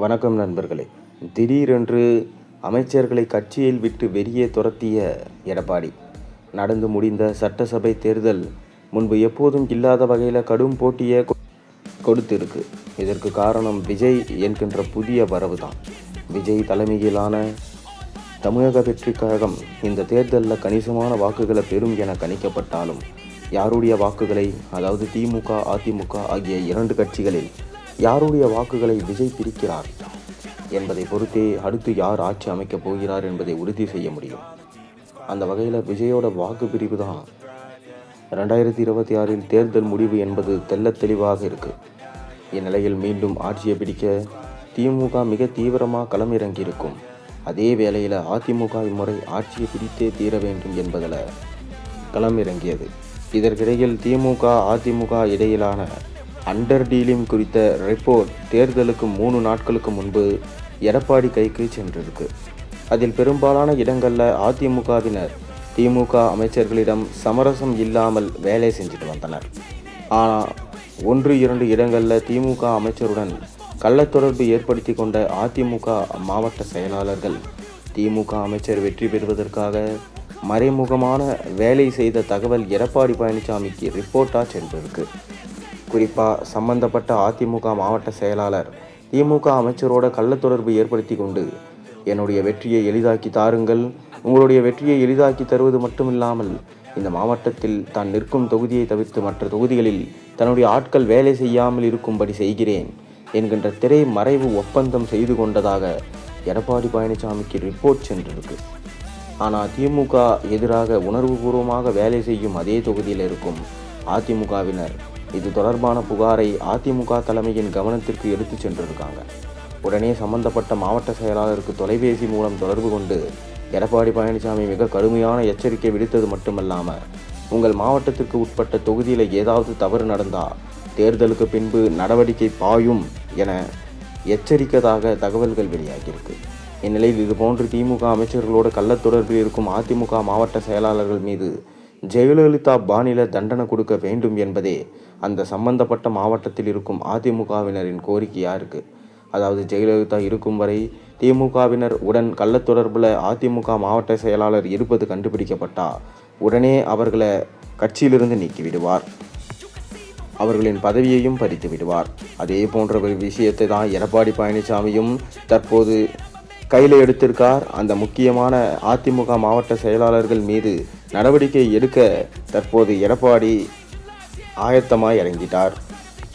வணக்கம் நண்பர்களே. திடீரென்று அமைச்சர்களை கட்சியில் விட்டு வெளியே துரத்திய எடப்பாடி. நடந்து முடிந்த சட்டசபை தேர்தல் முன்பு எப்போதும் இல்லாத வகையில் கடும் போட்டியை கொடுத்திருக்கு. இதற்கு காரணம் விஜய் என்கின்ற புதிய வரவு தான். விஜய் தலைமையிலான தமிழக வெற்றி கழகம் இந்த தேர்தலில் கணிசமான வாக்குகளை பெறும் என கணிக்கப்பட்டாலும் யாருடைய வாக்குகளை, அதாவது திமுக அதிமுக ஆகிய இரண்டு கட்சிகளில் யாருடைய வாக்குகளை விஜய் பிரிக்கிறார் என்பதை பொறுத்தே அடுத்து யார் ஆட்சி அமைக்கப் போகிறார் என்பதை உறுதி செய்ய முடியும். அந்த வகையில் விஜயோட வாக்கு பிரிவு தான் 2026 தேர்தல் முடிவு என்பது தெள்ளத் தெளிவாக இருக்கு. இந்நிலையில் மீண்டும் ஆட்சியை பிடிக்க திமுக மிக தீவிரமாக களமிறங்கியிருக்கும். அதே வேளையில் அதிமுக இம்முறை ஆட்சியை பிடித்தே தீர வேண்டும் என்பதில் களமிறங்கியது. இதற்கிடையில் திமுக அதிமுக இடையிலான அண்டர் டீலிங் குறித்த ரிப்போர்ட் தேர்தலுக்கு 3 நாட்களுக்கு முன்பு எடப்பாடி கைக்கு சென்றிருக்கு. அதில் பெரும்பாலான இடங்களில் அதிமுகவினர் திமுக அமைச்சர்களிடம் சமரசம் இல்லாமல் வேலை செஞ்சுட்டு வந்தனர். ஆனால் 1-2 இடங்களில் திமுக அமைச்சருடன் கள்ளத்தொடர்பு ஏற்படுத்தி கொண்ட அதிமுக மாவட்ட செயலாளர்கள் திமுக அமைச்சர் வெற்றி பெறுவதற்காக மறைமுகமான வேலை செய்த தகவல் எடப்பாடி பழனிசாமிக்கு ரிப்போர்ட்டாக சென்றிருக்கு. குறிப்பாக சம்பந்தப்பட்ட அதிமுக மாவட்ட செயலாளர் திமுக அமைச்சரோட கள்ளத்தொடர்பு ஏற்படுத்தி கொண்டு, என்னுடைய வெற்றியை எளிதாக்கி தாருங்கள், உங்களுடைய வெற்றியை எளிதாக்கி தருவது மட்டுமில்லாமல் இந்த மாவட்டத்தில் தான் நிற்கும் தொகுதியை தவிர்த்து மற்ற தொகுதிகளில் தன்னுடைய ஆட்கள் வேலை செய்யாமல் இருக்கும்படி செய்கிறேன் என்கின்ற திரை மறைவு ஒப்பந்தம் செய்து கொண்டதாக எடப்பாடி பழனிசாமிக்கு ரிப்போர்ட் சென்றிருக்கு. ஆனால் திமுக எதிராக உணர்வுபூர்வமாக வேலை செய்யும் அதே தொகுதியில் இருக்கும் அதிமுகவினர் இது தொடர்பான புகாரை அதிமுக தலைமையின் கவனத்திற்கு எடுத்து சென்றிருக்காங்க. உடனே சம்பந்தப்பட்ட மாவட்ட செயலாளருக்கு தொலைபேசி மூலம் தொடர்பு கொண்டு எடப்பாடி பழனிசாமி மிக கடுமையான எச்சரிக்கை விடுத்தது மட்டுமல்லாமல், உங்கள் மாவட்டத்திற்கு உட்பட்ட தொகுதியில் ஏதாவது தவறு நடந்தால் தேர்தலுக்கு பின்பு நடவடிக்கை பாயும் என எச்சரிக்கதாக தகவல்கள் வெளியாகியிருக்கு. இந்நிலையில் இதுபோன்று திமுக அமைச்சர்களோடு கள்ளத்தொடர்பில் இருக்கும் அதிமுக மாவட்ட செயலாளர்கள் மீது ஜெயலலிதா பாணியில தண்டனை கொடுக்க வேண்டும் என்பதே அந்த சம்பந்தப்பட்ட மாவட்டத்தில் இருக்கும் அதிமுகவினரின் கோரிக்கையாக இருக்குது. அதாவது ஜெயலலிதா இருக்கும் வரை திமுகவினர் உடன் கள்ளத்தொடர்பில் அதிமுக மாவட்ட செயலாளர் இருப்பது கண்டுபிடிக்கப்பட்டால் உடனே அவர்களை கட்சியிலிருந்து நீக்கிவிடுவார், அவர்களின் பதவியையும் பறித்து விடுவார். அதே போன்ற ஒரு விஷயத்தை தான் எடப்பாடி பழனிசாமியும் தற்போது கையில் எடுத்திருக்கார். அந்த முக்கியமான அதிமுக மாவட்ட செயலாளர்கள் மீது நடவடிக்கை எடுக்க தற்போது எடப்பாடி ஆயத்தமாய் இறங்கிட்டார்.